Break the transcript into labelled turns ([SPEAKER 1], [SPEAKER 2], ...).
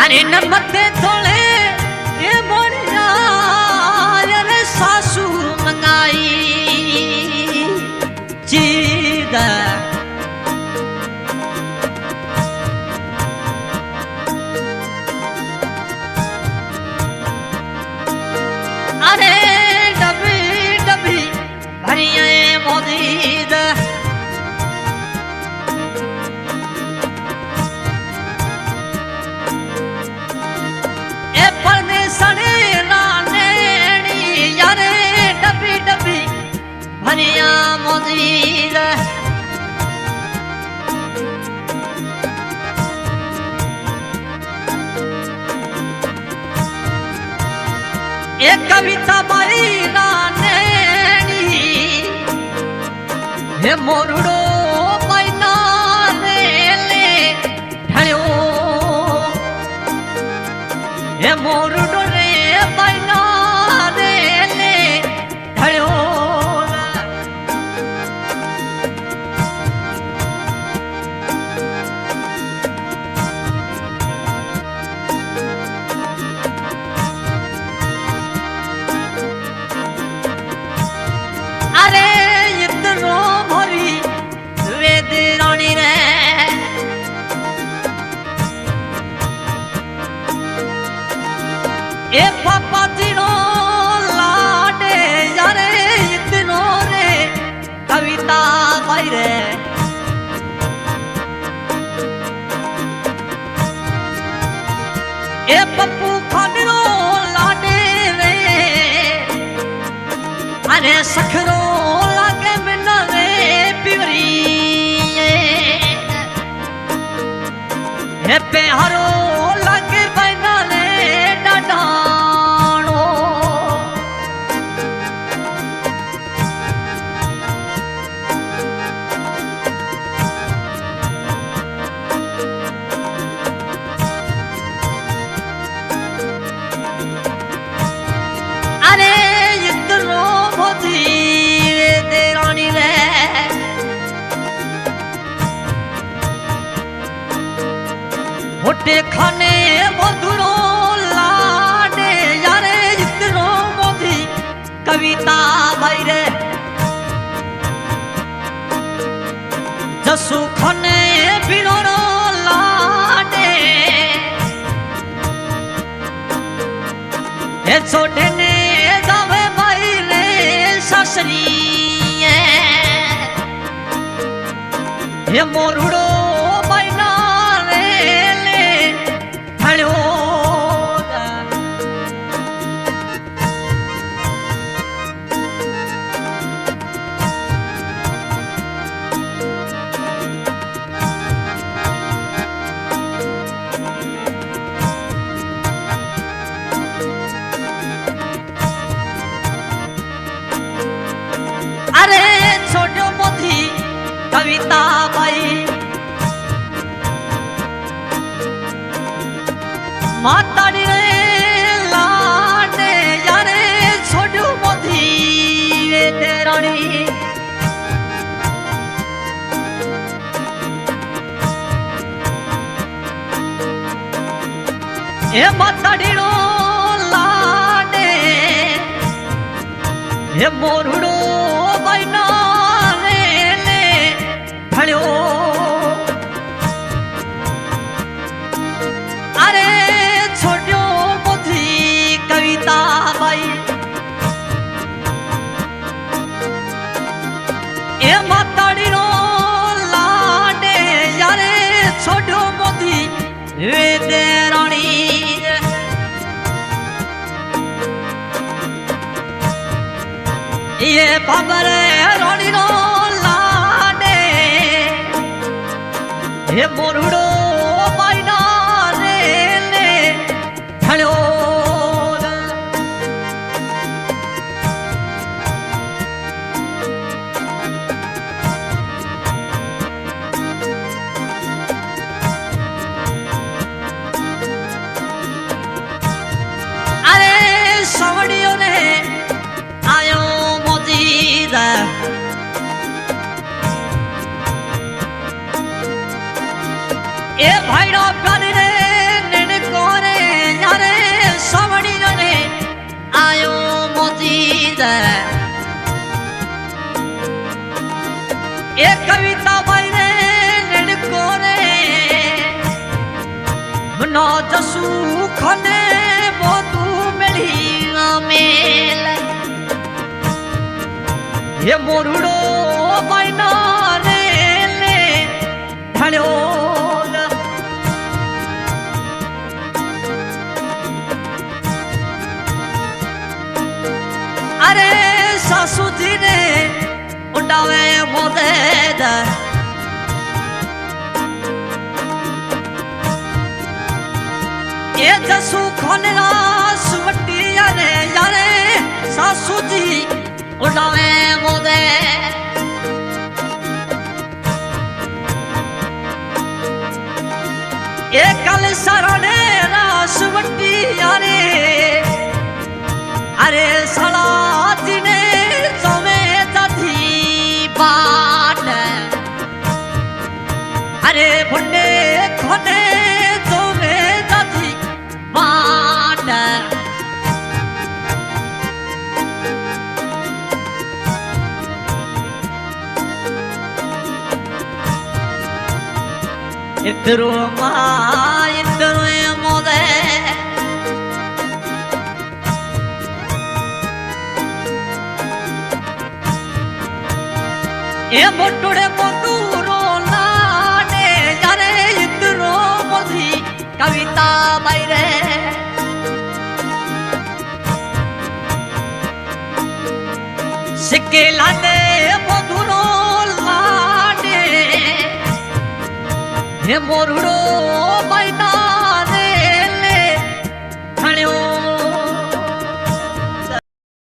[SPEAKER 1] अरे नमते थोड़े ये बोलिया रे सासू मंगाई चीज अरे डबी डबी भरिया मोदीद भनिया मोदीद एक कविता बाई नानेनी हे मोरुडो पैना ले ढळ्यो हे मोरुडो रे पैना ले ढळ्यो अरे इतनो भरी वेद रानी रे ए पापा तीनो लाडे यारे इतनो रे कविता भाई रे ए पप्पू खानो लाडे रे अरे सखरो लागे मिना रे पिवरी हे पेहरो लागे बैना रे डाडानो अरे इतनो रानी रे मोटे खाने मधुरो लाडे यारे इतनो मोदी कविता भाई रे जसु खाने बिनो लाडे ए छोटे ने जावे भाई रे ससरी ये मोरुडो बैना ले ढळ्यो अरे छोटो मोदी कविता भाई माताड़ी रे लाडे यारे छोटो मोदी रे रानी ए माताड़ी रो लाडे ए मोरुडो बैना ले ढळ्यो अरे छोटो मोदी कविता भाई ए माताड़ी रो लाडे यारे छोटो मोदी वेद रानी ये बाबर रानी रो लाडे ये मोरुडो बैना ले ढळ्यो कविता बाईरे लड़को रे मनो जसू खने बोतू मिली मेल ये मोरुड़ो बाईना रे ले ढालो अरे सासू जी ने उड़ावे मोदे ये जसू खनरा सुवटी यारे यारे सासू जी उड़ावे मोदे ये कल सरने रासवटी यारे अरे सलाती ने जमे जाती बाट अरे भुन्ने खने जमे जाती बाट इतरो माँ इतरो मोदे ये मोटुड़े मोटूरो लाने यारे इतरो मोदी कविता बाईरे सिक्के लाने मोटूरो लाने ये मोरुड़ो